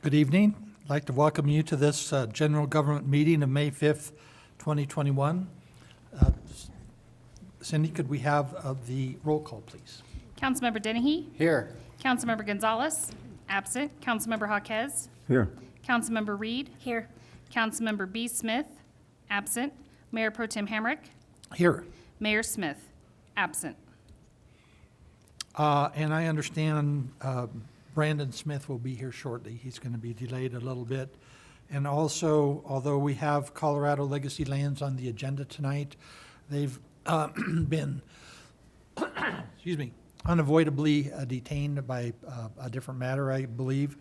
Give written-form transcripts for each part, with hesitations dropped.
Good evening. I'd like to welcome you to this general government meeting of May 5th, 2021. Cindy, could we have the roll call, please? Councilmember Dennehy? Here. Councilmember Gonzalez? Absent. Councilmember Jaquez? Here. Councilmember Reed? Here. Councilmember B. Smith? Absent. Mayor Pro Tem Hamrick? Here. Mayor Smith? Absent. And I understand Brandon Smith will be here shortly. He's going to be delayed a little bit. And also, although we have Colorado Legacy Lands on the agenda tonight, they've been, excuse me, unavoidably detained by a different matter, I believe.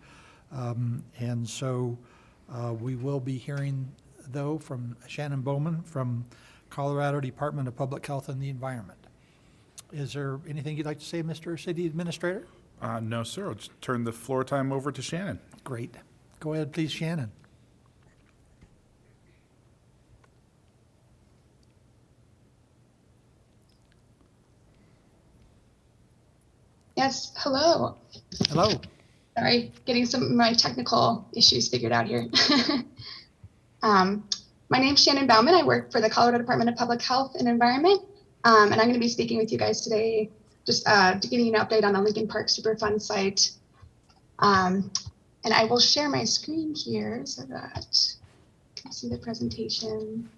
And so we will be hearing, though, from Shannon Bowman from Colorado Department of Public Health and the Environment. Is there anything you'd like to say, Mr. City Administrator? No, sir. I'll just turn the floor time over to Shannon. Great. Go ahead, please, Shannon. Yes, hello. Hello. Sorry, getting some of my technical issues figured out here. My name's Shannon Bauman. I work for the Colorado Department of Public Health and Environment, and I'm going to be speaking with you guys today, just to give you an update on the Lincoln Park Superfund site. And I will share my screen here so that you can see the presentation.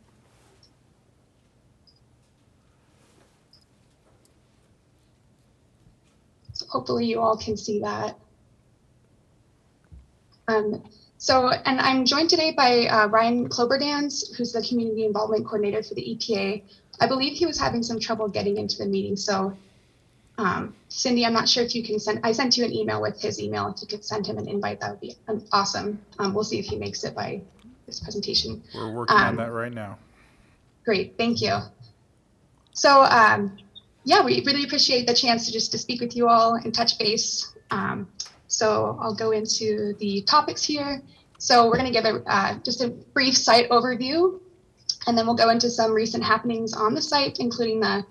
So hopefully you all can see that. And I'm joined today by Ryan Kloberdans, who's the Community Involvement Coordinator for the EPA. I believe he was having some trouble getting into the meeting. So Cindy, I'm not sure if you can I sent you an email with his email. If you could send him an invite, that would be awesome. We'll see if he makes it by this presentation. We're working on that right now. Great, thank you. So yeah, we really appreciate the chance to speak with you all and touch base. So I'll go into the topics here. So we're going to give just a brief site overview, and then we'll go into some recent happenings on the site, including the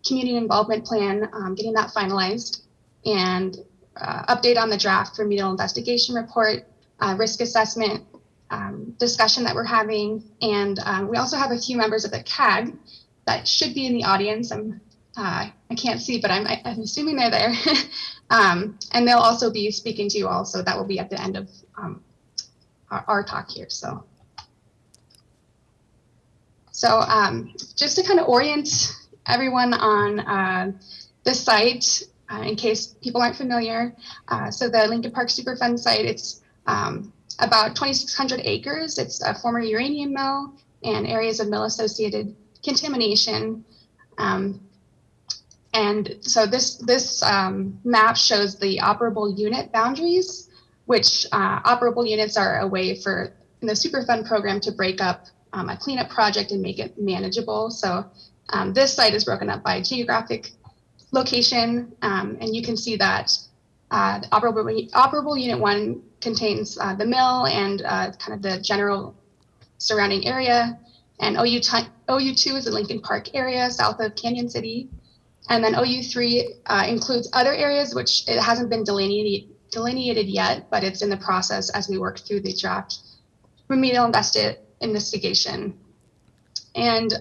community involvement plan, getting that finalized, and update on the draft remedial investigation report, risk assessment discussion that we're having. And we also have a few members of the CAG that should be in the audience. I can't see, but I'm assuming they're there. And they'll also be speaking to you all, so that will be at the end of our talk here. So just to kind of orient everyone on the site, in case people aren't familiar. So the Lincoln Park Superfund site, it's about 2,600 acres. It's a former uranium mill and areas of mill-associated contamination. And so this map shows the operable unit boundaries, which operable units are a way for in the Superfund program to break up a cleanup project and make it manageable. So this site is broken up by geographic location, and you can see that operable unit 1 contains the mill and kind of the general surrounding area, and OU2 is the Lincoln Park area south of Canyon City. And then OU3 includes other areas, which it hasn't been delineated yet, but it's in the process as we work through the draft remedial investigation. And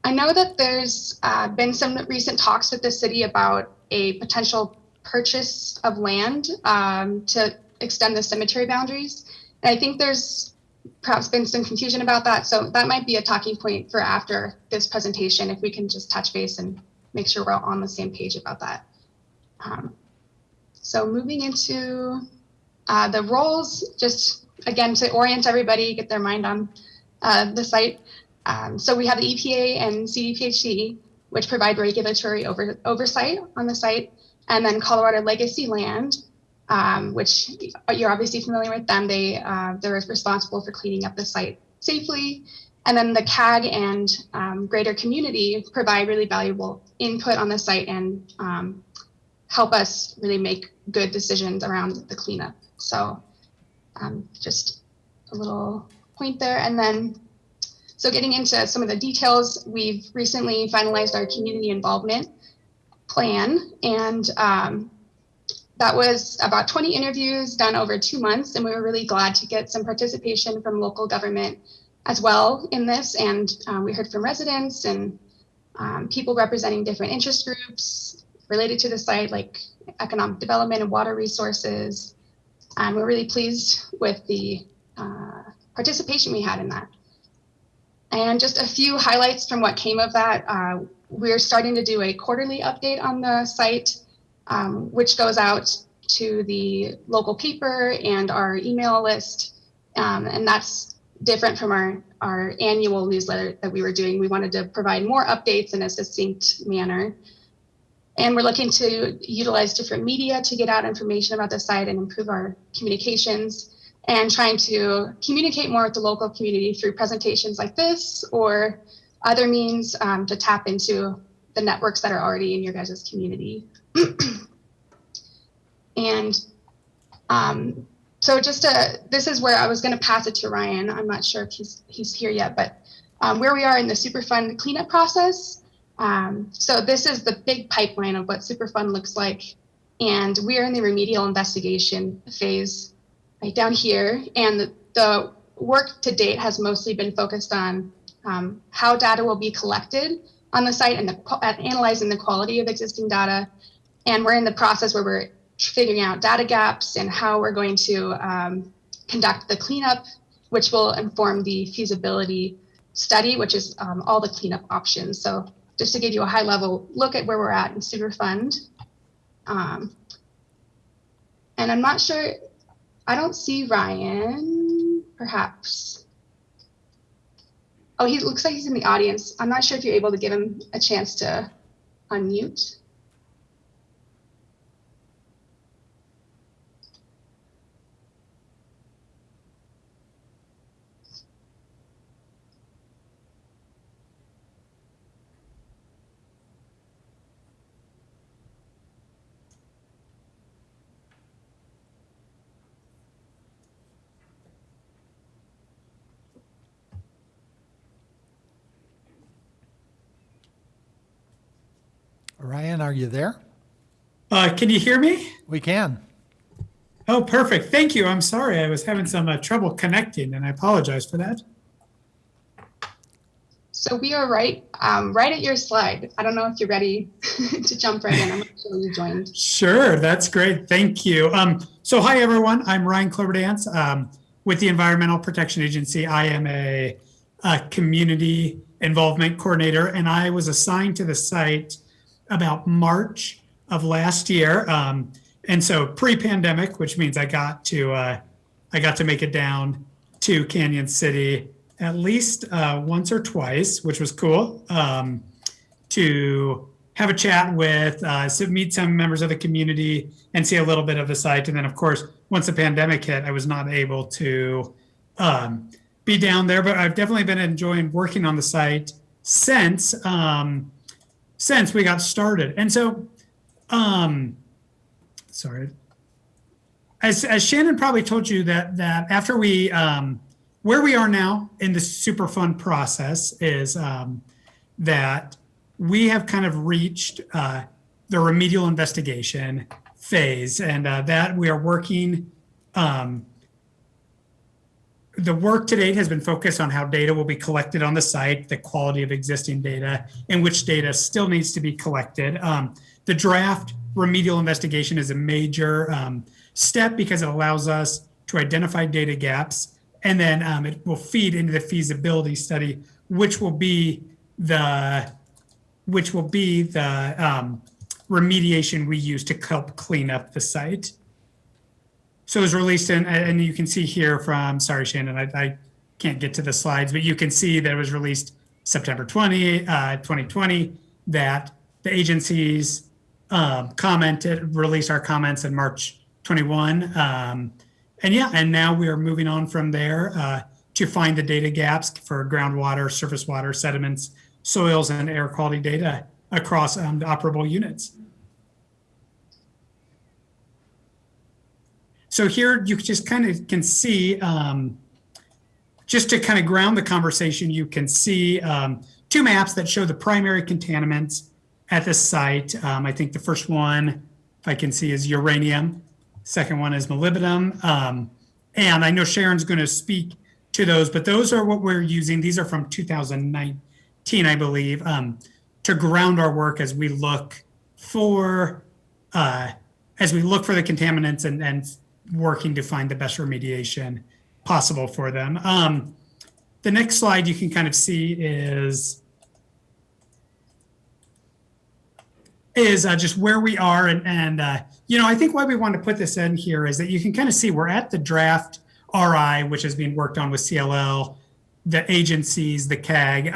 I know that there's been some recent talks with the city about a potential purchase of land to extend the cemetery boundaries. And I think there's perhaps been some confusion about that. So that might be a talking point for after this presentation, if we can just touch base and make sure we're all on the same page about that. So moving into the roles, just again to orient everybody, get their mind on the site. So we have the EPA and CDPHE, which provide regulatory oversight on the site, and then Colorado Legacy Land, which you're obviously familiar with them. They're responsible for cleaning up the site safely. And then the CAG and greater community provide really valuable input on the site and help us really make good decisions around the cleanup. So just a little point there. And then, so getting into some of the details, we've recently finalized our community involvement plan. And That was about 20 interviews done over 2 months, and we were really glad to get some participation from local government as well in this. And we heard from residents and people representing different interest groups related to the site, like economic development and water resources. And we're really pleased with the participation we had in that. And just a few highlights from what came of that. We're starting to do a quarterly update on the site, which goes out to the local paper and our email list. And that's different from our annual newsletter that we were doing. We wanted to provide more updates in a succinct manner. And we're looking to utilize different media to get out information about the site and improve our communications, and trying to communicate more with the local community through presentations like this or other means to tap into the networks that are already in your guys' community. And so this is where I was going to pass it to Ryan. I'm not sure if he's here yet, but where we are in the Superfund cleanup process. So this is the big pipeline of what Superfund looks like. And we are in the remedial investigation phase right down here. And the work to date has mostly been focused on how data will be collected on the site and analyzing the quality of existing data. And we're in the process where we're figuring out data gaps and how we're going to conduct the cleanup, which will inform the feasibility study, which is all the cleanup options. So just to give you a high level look at where we're at in Superfund. And I'm not sure, I don't see Ryan, perhaps. Oh, he looks like he's in the audience. I'm not sure if you're able to give him a chance to unmute. Ryan, are you there? Can you hear me? We can. Oh, perfect. Thank you. I'm sorry. I was having some trouble connecting, and I apologize for that. So we are right at your slide. I don't know if you're ready to jump right in. I'm not sure you joined. Sure. That's great. Thank you. So hi, everyone. I'm Ryan Cloverdance with the Environmental Protection Agency. I am a community involvement coordinator, and I was assigned to the site about March of last year. And so pre-pandemic, which means I got to make it down to Canyon City at least once or twice, which was cool, to have a chat with, meet some members of the community and see a little bit of the site. And then of course, once the pandemic hit, I was not able to be down there, but I've definitely been enjoying working on the site since we got started. And so, sorry, as Shannon probably told you that after we, where we are now in the Superfund process is that we have kind of reached the remedial investigation phase, and that we are working, the work to date has been focused on how data will be collected on the site, the quality of existing data, and which data still needs to be collected. The draft remedial investigation is a major step because it allows us to identify data gaps, and then it will feed into the feasibility study, which will be the remediation we use to help clean up the site. So it was released and you can see here from, sorry, Shannon, I can't get to the slides, but you can see that it was released September 2020, that the agencies released our comments in March 21. And now we are moving on from there to find the data gaps for groundwater, surface water, sediments, soils, and air quality data across the operable units. So here you just kind of can see, just to kind of ground the conversation, you can see two maps that show the primary contaminants at the site. I think the first one if I can see, is uranium. Second one is molybdenum. And I know Sharon's going to speak to those, but those are what we're using. These are from 2019, I believe, to ground our work as we look for the contaminants and working to find the best remediation possible for them. The next slide you can kind of see is just where we are. And I think why we want to put this in here is that you can kind of see we're at the draft RI, which is being worked on with CLL, the agencies, the CAG.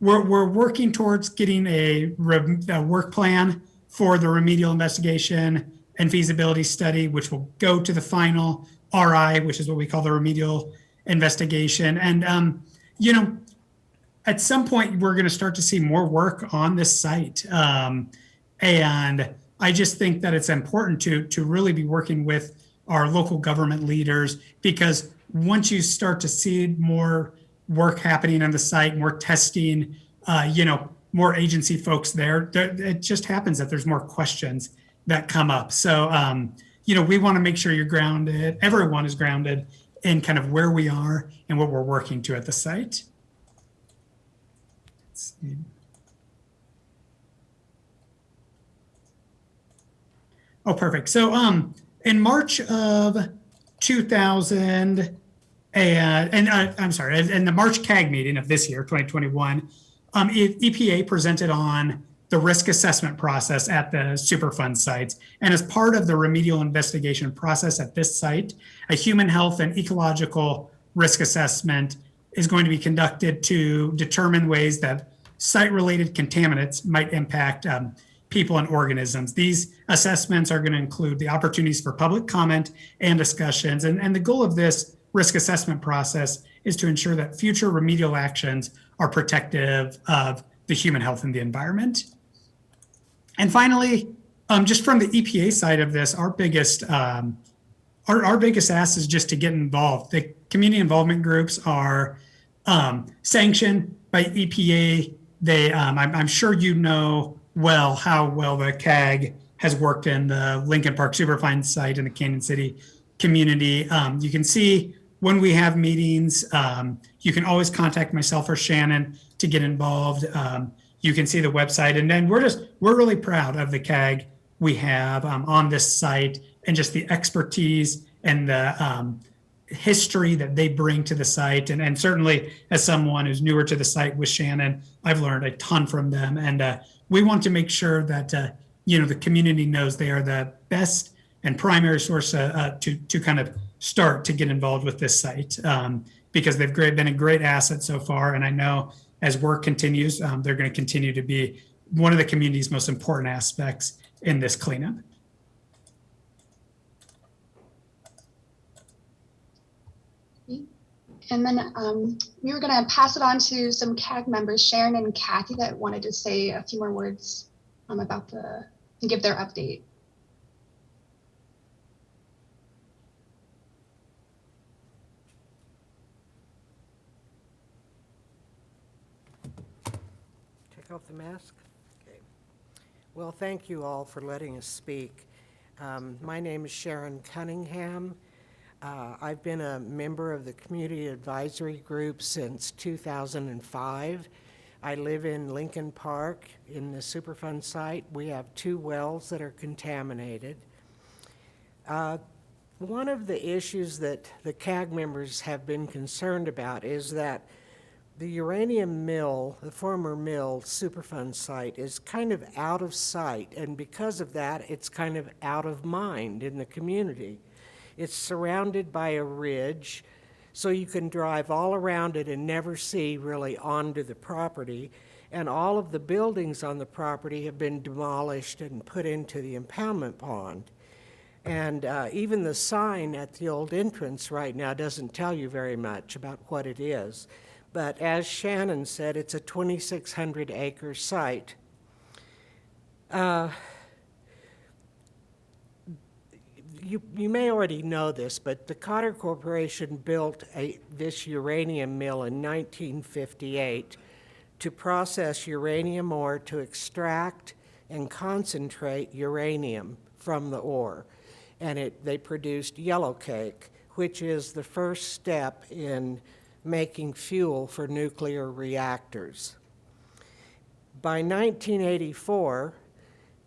We're working towards getting a work plan for the remedial investigation and feasibility study, which will go to the final RI, which is what we call the remedial investigation. And, at some point, we're going to start to see more work on this site. And I just think that it's important to really be working with our local government leaders, because once you start to see more work happening on the site, more testing, more agency folks there, it just happens that there's more questions that come up. So, we want to make sure you're grounded, everyone is grounded in kind of where we are and what we're working to at the site. Let's see. Oh, perfect. So, in March of 2000, I'm sorry, in the March CAG meeting of this year, 2021, EPA presented on the risk assessment process at the Superfund sites. And as part of the remedial investigation process at this site, a human health and ecological risk assessment is going to be conducted to determine ways that site-related contaminants might impact people and organisms. These assessments are going to include the opportunities for public comment and discussions. And the goal of this risk assessment process is to ensure that future remedial actions are protective of the human health and the environment. And finally, just from the EPA side of this, our biggest ask is just to get involved. The community involvement groups are sanctioned by EPA. I'm sure you know how well the CAG has worked in the Lincoln Park Superfund site in the Canyon City community. You can see when we have meetings, you can always contact myself or Shannon to get involved. You can see the website, and then we're really proud of the CAG we have on this site, and just the expertise and the history that they bring to the site. And certainly as someone who's newer to the site with Shannon, I've learned a ton from them. And we want to make sure that, the community knows they are the best and primary source to kind of start to get involved with this site, because they've been a great asset so far. And I know as work continues, they're going to continue to be one of the community's most important aspects in this cleanup. And then we were going to pass it on to some CAG members, Sharon and Kathy, that wanted to say a few more words about and give their update. Take off the mask. Okay. Well, thank you all for letting us speak. My name is Sharon Cunningham. I've been a member of the Community Advisory Group since 2005. I live in Lincoln Park in the Superfund site. We have 2 wells that are contaminated. One of the issues that the CAG members have been concerned about is that the uranium mill, the former mill Superfund site, is kind of out of sight, and because of that, it's kind of out of mind in the community. It's surrounded by a ridge, so you can drive all around it and never see really onto the property. And all of the buildings on the property have been demolished and put into the impoundment pond. And even the sign at the old entrance right now doesn't tell you very much about what it is. But as Shannon said, it's a 2,600-acre site. You may already know this, but the Cotter Corporation built this uranium mill in 1958 to process uranium ore to extract, and concentrate uranium from the ore. And they produced yellowcake, which is the first step in making fuel for nuclear reactors. By 1984,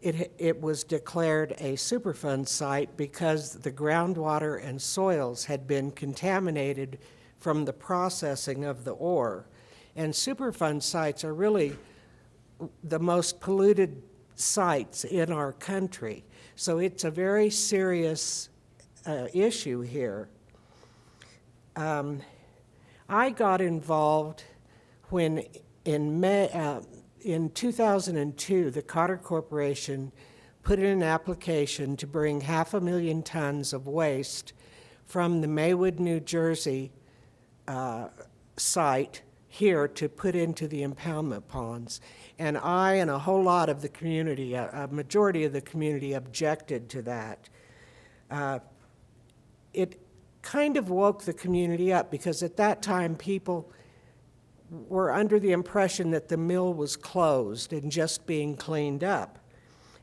it was declared a Superfund site because the groundwater and soils had been contaminated from the processing of the ore. And Superfund sites are really the most polluted sites in our country. So it's a very serious issue here. I got involved when in 2002, the Cotter Corporation put in an application to bring 500,000 tons of waste from the Maywood, New Jersey site here to put into the impoundment ponds. And I and a whole lot of the community, a majority of the community, objected to that. It kind of woke the community up because at that time people were under the impression that the mill was closed and just being cleaned up.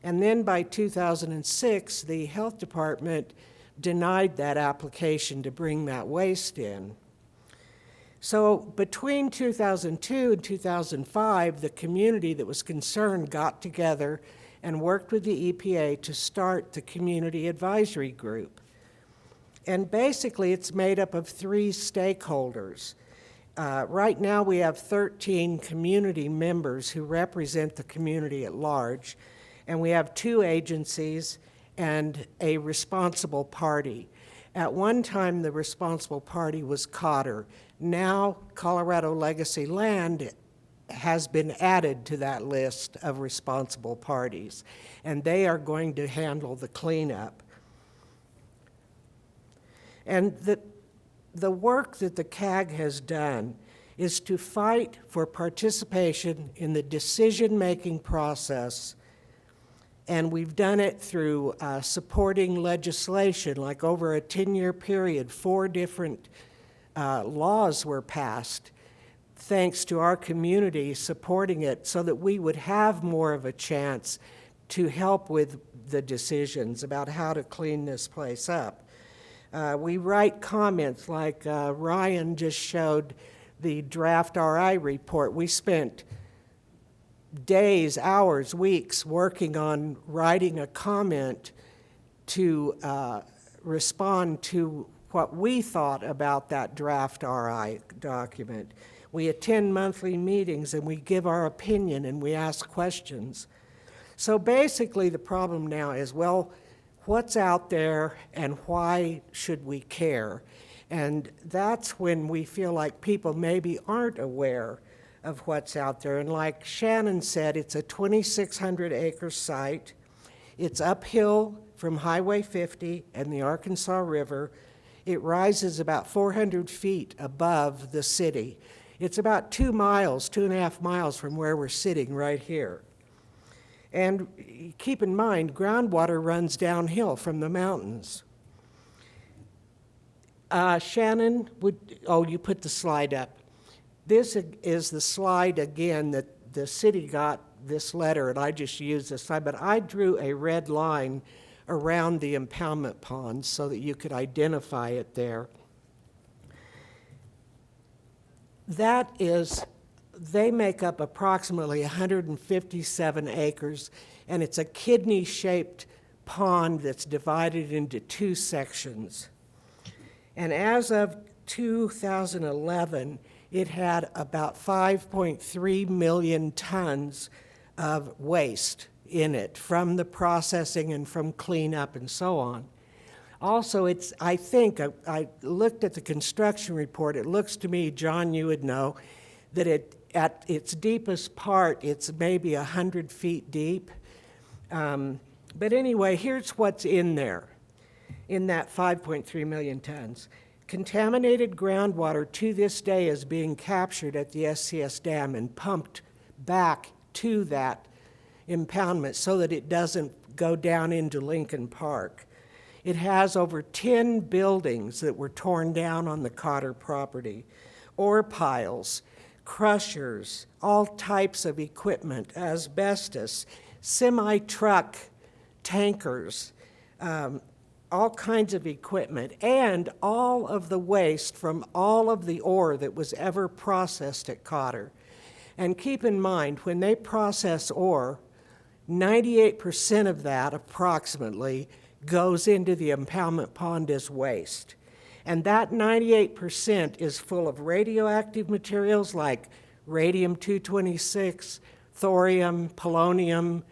And then by 2006, the health department denied that application to bring that waste in. So between 2002 and 2005, the community that was concerned got together and worked with the EPA to start the Community Advisory Group. And basically, it's made up of 3 stakeholders. Right now, we have 13 community members who represent the community at large, and we have 2 agencies and a responsible party. At one time, the responsible party was Cotter. Now, Colorado Legacy Land has been added to that list of responsible parties, and they are going to handle the cleanup. And the work that the CAG has done is to fight for participation in the decision-making process, and we've done it through supporting legislation, like over a 10-year period, 4 different laws were passed, thanks to our community supporting it so that we would have more of a chance to help with the decisions about how to clean this place up. We write comments like Ryan just showed the draft RI report. We spent days, hours, weeks working on writing a comment to respond to what we thought about that draft RI document. We attend monthly meetings and we give our opinion and we ask questions. So basically the problem now is, well, what's out there and why should we care? And that's when we feel like people maybe aren't aware of what's out there. And like Shannon said, it's a 2,600-acre site. It's uphill from Highway 50 and the Arkansas River. It rises about 400 feet above the city. It's about 2 miles, 2.5 miles from where we're sitting right here. And keep in mind, groundwater runs downhill from the mountains. Shannon, you put the slide up. This is the slide again that the city got this letter, and I just used this slide, but I drew a red line around the impoundment ponds so that you could identify it there. That is, they make up approximately 157 acres, and it's a kidney-shaped pond that's divided into 2 sections. And as of 2011, it had about 5.3 million tons of waste in it from the processing and from cleanup and so on. Also, I think, I looked at the construction report. It looks to me, John, you would know, that at its deepest part, it's maybe 100 feet deep. But anyway, here's what's in there, in that 5.3 million tons. Contaminated groundwater to this day is being captured at the SCS dam and pumped back to that impoundment so that it doesn't go down into Lincoln Park. It has over 10 buildings that were torn down on the Cotter property, ore piles, crushers, all types of equipment, asbestos. semi-truck tankers, all kinds of equipment, and all of the waste from all of the ore that was ever processed at Cotter. And keep in mind, when they process ore, 98% of that approximately goes into the impoundment pond as waste. And that 98% is full of radioactive materials like radium-226, thorium, polonium,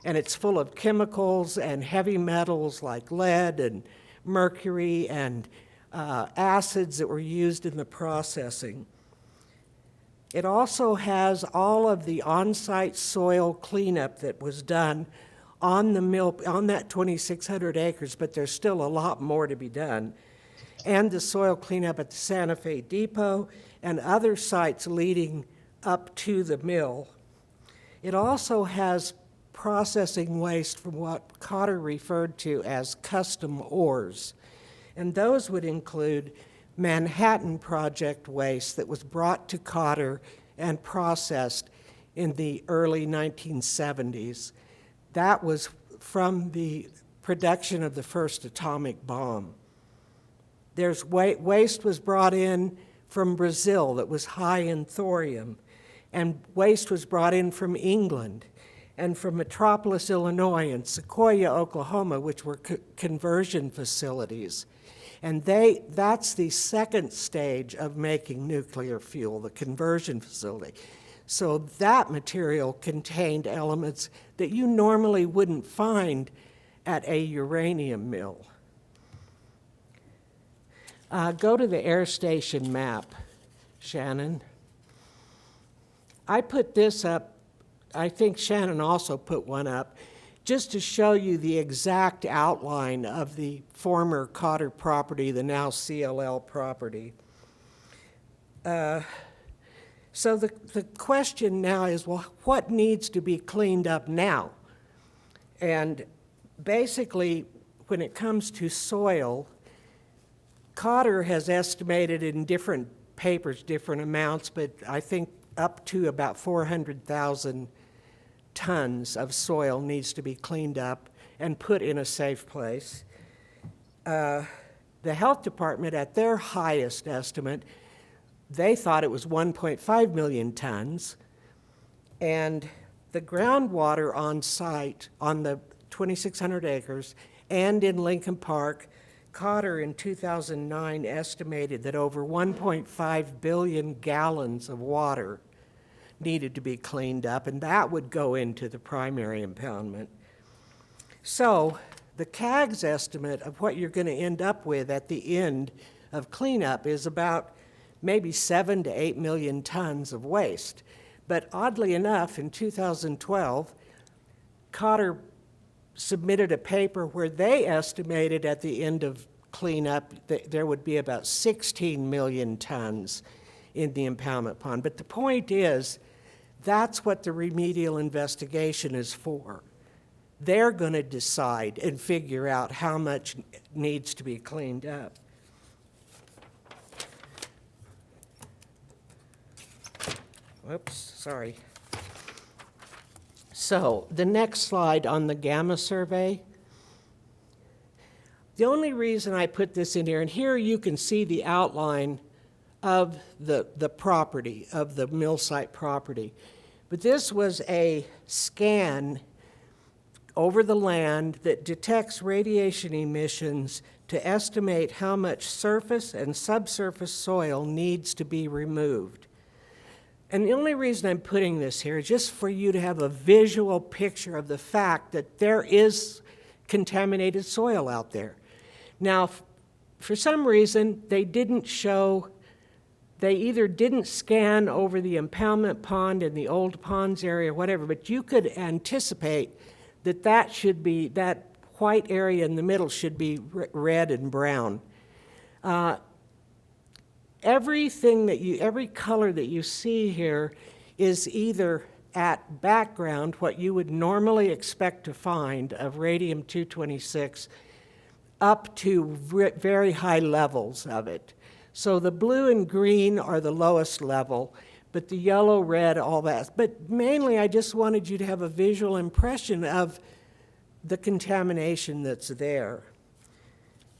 and it's full of chemicals and heavy metals like lead and mercury and acids that were used in the processing. It also has all of the on-site soil cleanup that was done on the mill, on that 2,600 acres, but there's still a lot more to be done, and the soil cleanup at the Santa Fe Depot and other sites leading up to the mill. It also has processing waste from what Cotter referred to as custom ores, and those would include Manhattan Project waste that was brought to Cotter and processed in the early 1970s. That was from the production of the first atomic bomb. There's waste was brought in from Brazil that was high in thorium, and waste was brought in from England and from Metropolis, Illinois, and Sequoia, Oklahoma, which were conversion facilities. And that's the second stage of making nuclear fuel, the conversion facility. So that material contained elements that you normally wouldn't find at a uranium mill. Go to the air station map, Shannon. I put this up, I think Shannon also put one up, just to show you the exact outline of the former Cotter property, the now CLL property. So the question now is, well, what needs to be cleaned up now? And basically, when it comes to soil, Cotter has estimated in different papers different amounts, but I think up to about 400,000 tons of soil needs to be cleaned up and put in a safe place. The health department, at their highest estimate, they thought it was 1.5 million tons, and the groundwater on site on the 2,600 acres and in Lincoln Park, Cotter in 2009 estimated that over 1.5 billion gallons of water needed to be cleaned up, and that would go into the primary impoundment. So the CAG's estimate of what you're going to end up with at the end of cleanup is about maybe 7 to 8 million tons of waste. But oddly enough, in 2012, Cotter submitted a paper where they estimated at the end of cleanup that there would be about 16 million tons in the impoundment pond. But the point is, that's what the remedial investigation is for. They're going to decide and figure out how much needs to be cleaned up. Whoops, sorry. So the next slide on the gamma survey. The only reason I put this in here, and here you can see the outline of the property, of the mill site property. But this was a scan over the land that detects radiation emissions to estimate how much surface and subsurface soil needs to be removed. And the only reason I'm putting this here is just for you to have a visual picture of the fact that there is contaminated soil out there. Now, for some reason, they either didn't scan over the impoundment pond in the old ponds area or whatever, but you could anticipate that that white area in the middle should be red and brown. Every color that you see here is either at background, what you would normally expect to find of radium-226, up to very high levels of it. So the blue and green are the lowest level, but the yellow, red, all that. But mainly, I just wanted you to have a visual impression of the contamination that's there.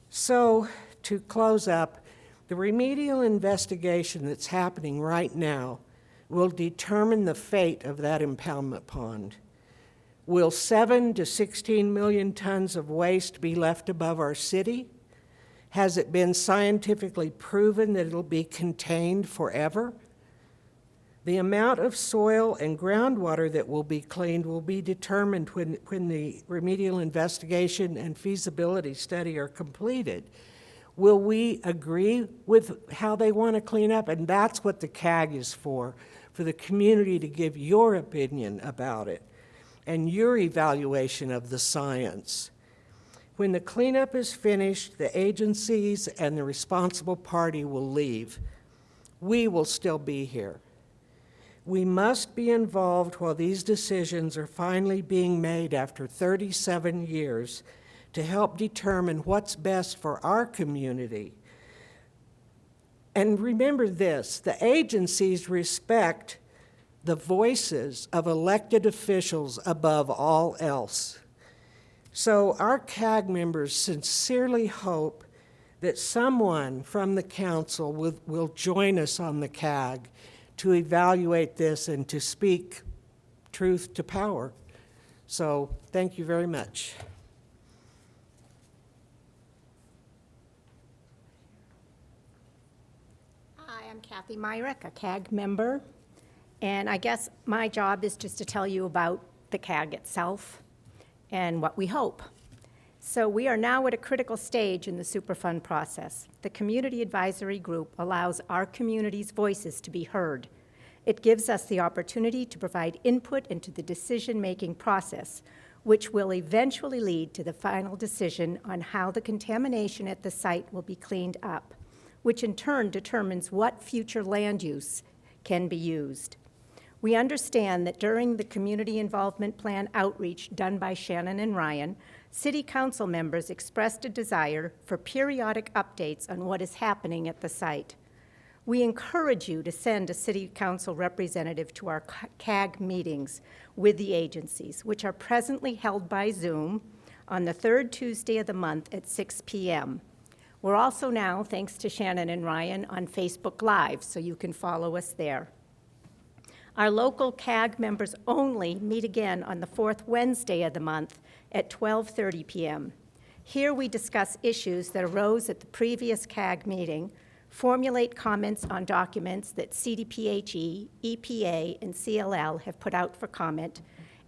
So, to close up, the remedial investigation that's happening right now will determine the fate of that impoundment pond. Will 7 to 16 million tons of waste be left above our city? Has it been scientifically proven that it'll be contained forever? The amount of soil and groundwater that will be cleaned will be determined when the remedial investigation and feasibility study are completed. Will we agree with how they want to clean up? And that's what the CAG is for the community to give your opinion about it and your evaluation of the science. When the cleanup is finished, the agencies and the responsible party will leave. We will still be here. We must be involved while these decisions are finally being made after 37 years to help determine what's best for our community. And remember this, the agencies respect the voices of elected officials above all else. So our CAG members sincerely hope that someone from the council will join us on the CAG to evaluate this and to speak truth to power. So thank you very much. Hi, I'm Kathy Myrick, a CAG member, and I guess my job is just to tell you about the CAG itself and what we hope. So we are now at a critical stage in the Superfund process. The Community Advisory Group allows our community's voices to be heard. It gives us the opportunity to provide input into the decision-making process, which will eventually lead to the final decision on how the contamination at the site will be cleaned up, which in turn determines what future land use can be used. We understand that during the Community Involvement Plan outreach done by Shannon and Ryan, City Council members expressed a desire for periodic updates on what is happening at the site. We encourage you to send a City Council representative to our CAG meetings with the agencies, which are presently held by Zoom on the third Tuesday of the month at 6 p.m. We're also now, thanks to Shannon and Ryan, on Facebook Live, so you can follow us there. Our local CAG members only meet again on the fourth Wednesday of the month at 12:30 p.m. Here we discuss issues that arose at the previous CAG meeting, formulate comments on documents that CDPHE, EPA, and CLL have put out for comment,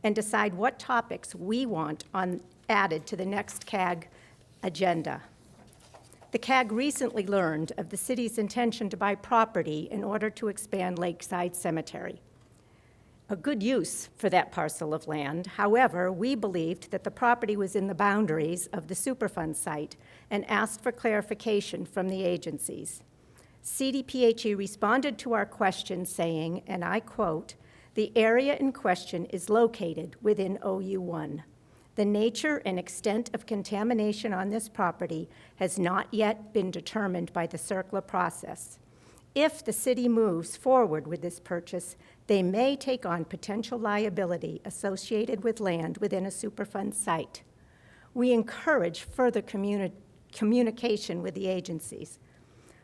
and decide what topics we want added to the next CAG agenda. The CAG recently learned of the city's intention to buy property in order to expand Lakeside Cemetery. A good use for that parcel of land. However, we believed that the property was in the boundaries of the Superfund site and asked for clarification from the agencies. CDPHE responded to our question saying, and I quote, "The area in question is located within OU1. The nature and extent of contamination on this property has not yet been determined by the CERCLA process. If the city moves forward with this purchase, they may take on potential liability associated with land within a Superfund site. We encourage further communication with the agencies.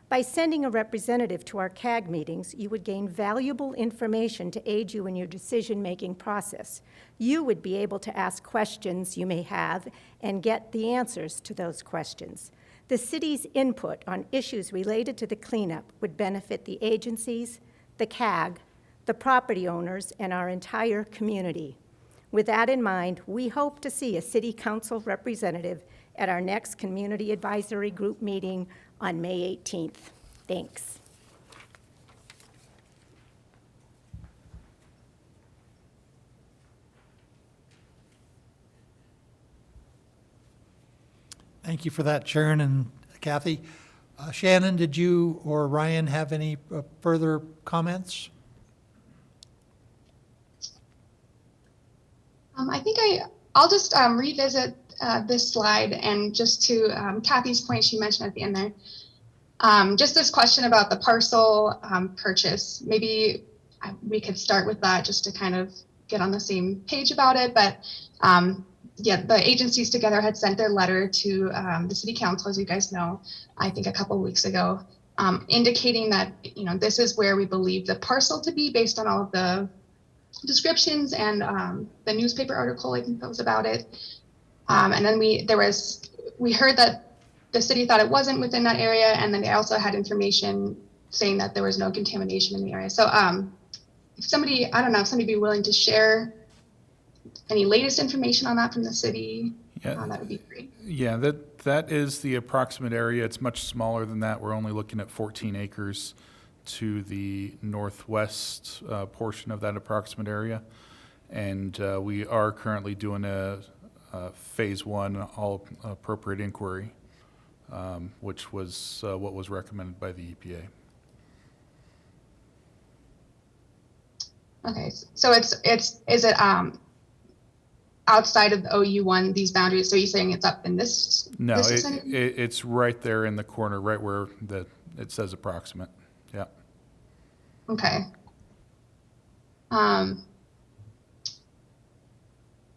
By sending a representative to our CAG meetings, you would gain valuable information to aid you in your decision-making process. You would be able to ask questions you may have and get the answers to those questions. The city's input on issues related to the cleanup would benefit the agencies, the CAG, the property owners, and our entire community. With that in mind, we hope to see a City Council representative at our next Community Advisory Group meeting on May 18th. Thanks. Thank you for that, Sharon and Kathy. Shannon, did you or Ryan have any further comments? I think I'll just revisit this slide, and just to Kathy's point she mentioned at the end there, just this question about the parcel purchase. Maybe we could start with that just to kind of get on the same page about it. But yeah, the agencies together had sent their letter to the city council, as you guys know, I think a couple of weeks ago, indicating that, this is where we believe the parcel to be based on all of the descriptions and the newspaper article, I think that was about it. And then we heard that the city thought it wasn't within that area, and then they also had information saying that there was no contamination in the area. So if somebody be willing to share any latest information on that from the city, Yeah. that would be great. Yeah, that is the approximate area. It's much smaller than that. We're only looking at 14 acres to the northwest portion of that approximate area. And we are currently doing a phase one all appropriate inquiry, which was what was recommended by the EPA. Okay, so is it outside of the OU1, these boundaries? So you're saying it's up in this? No, this vicinity? it's right there in the corner, right where it says approximate. Yeah. Okay.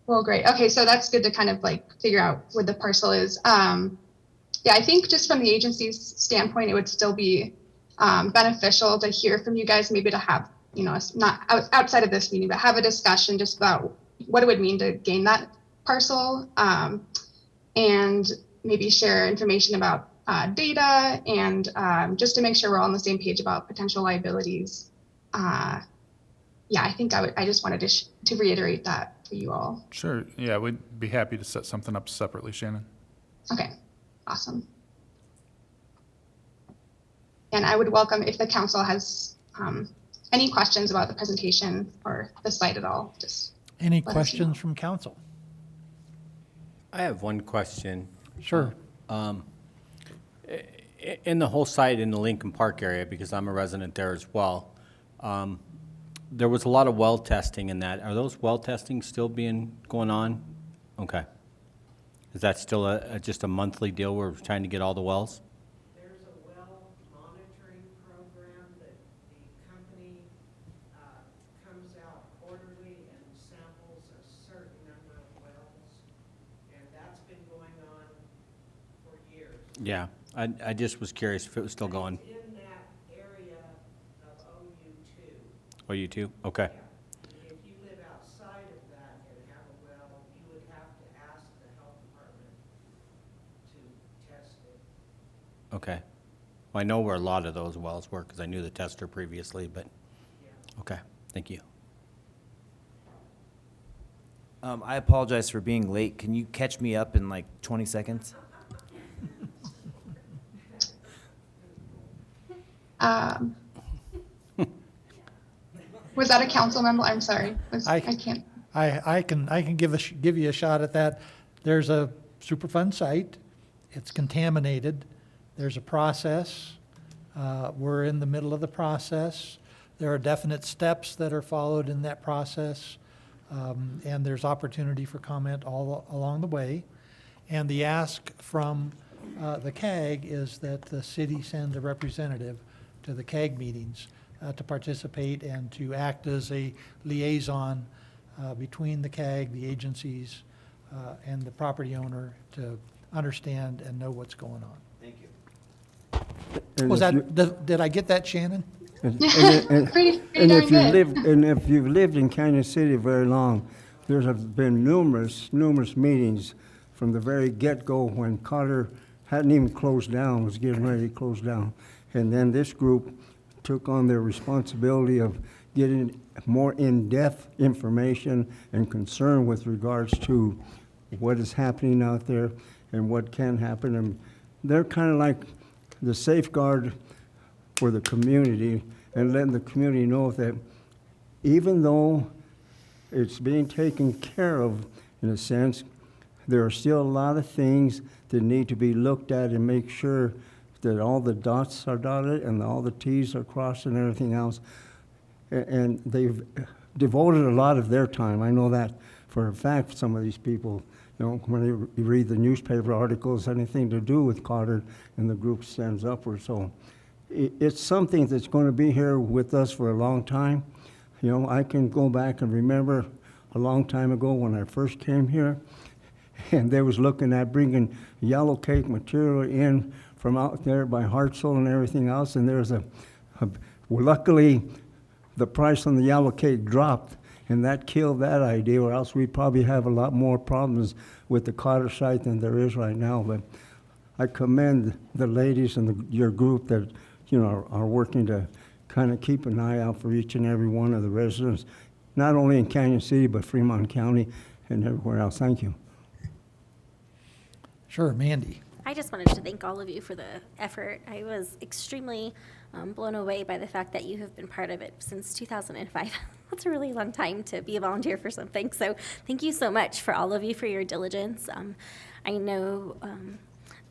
Well, great. Okay, so that's good to kind of like figure out where the parcel is. Yeah, I think just from the agency's standpoint, it would still be beneficial to hear from you guys, maybe to have, not outside of this meeting, but have a discussion just about what it would mean to gain that parcel, and maybe share information about data, and just to make sure we're all on the same page about potential liabilities. Yeah, I think I just wanted to reiterate that for you all. Sure. Yeah, we'd be happy to set something up separately, Shannon. Okay, awesome. And I would welcome if the council has any questions about the presentation or the slide at all. Just Any let us know. questions from council? I have one question. Sure. In the whole site in the Lincoln Park area, because I'm a resident there as well, there was a lot of well testing in that. Are those well testing still going on? Okay. Is that still just a monthly deal where we're trying to get all the wells? There's a well monitoring program that the company comes out quarterly and samples a certain number of wells, and that's been going on for years. Yeah. I just was curious if it was still going. It's in that area of OU2. Oh, you too? Okay. If you live outside of that and have a well, you would have to ask the health department to test it. Okay. Well, I know where a lot of those wells were because I knew the tester previously, but, okay. Thank you. I apologize for being late. Can you catch me up in like 20 seconds? Was that a council member? I'm sorry. I can't. I can give you a shot at that. There's a Superfund site. It's contaminated. There's a process. We're in the middle of the process. There are definite steps that are followed in that process, and there's opportunity for comment all along the way. And the ask from the CAG is that the city send a representative to the CAG meetings to participate and to act as a liaison between the CAG, the agencies, and the property owner to understand and know what's going on. Thank you. Was that, did I get that, Shannon? Pretty And darn if you good. live, and if you've lived in Kansas City very long, there's been numerous meetings from the very get-go when Carter hadn't even closed down, was getting ready to close down. And then this group took on their responsibility of getting more in-depth information and concern with regards to what is happening out there and what can happen. And they're kind of like the safeguard for the community and letting the community know that even though it's being taken care of, in a sense, there are still a lot of things that need to be looked at and make sure that all the dots are dotted and all the T's are crossed and everything else. And they've devoted a lot of their time. I know that for a fact. Some of these people, when you read the newspaper articles, anything to do with Carter, and the group stands up for. So it's something that's going to be here with us for a long time. You know, I can go back and remember a long time ago when I first came here, and they was looking at bringing yellow cake material in from out there by Hartsel and everything else, and there's well, luckily, the price on the yellow cake dropped, and that killed that idea, or else we'd probably have a lot more problems with the Cotter site than there is right now. But I commend the ladies and your group that, you know, are working to kind of keep an eye out for each and every one of the residents, not only in Canyon City, but Fremont County and everywhere else. Thank you. Sure, Mandy. I just wanted to thank all of you for the effort. I was extremely blown away by the fact that you have been part of it since 2005. That's a really long time to be a volunteer for something. So thank you so much for all of you for your diligence. I know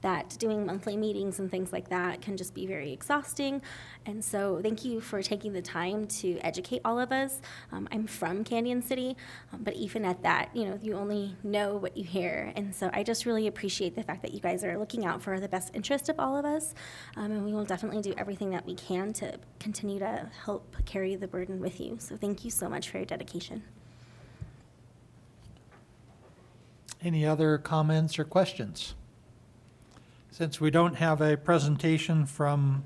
that doing monthly meetings and things like that can just be very exhausting. And so thank you for taking the time to educate all of us. I'm from Canyon City, but even at that, you know, you only know what you hear. And so I just really appreciate the fact that you guys are looking out for the best interest of all of us. And we will definitely do everything that we can to continue to help carry the burden with you. So thank you so much for your dedication. Any other comments or questions? Since we don't have a presentation from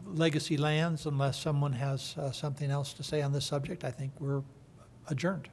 Legacy Lands, unless someone has something else to say on this subject, I think we're adjourned.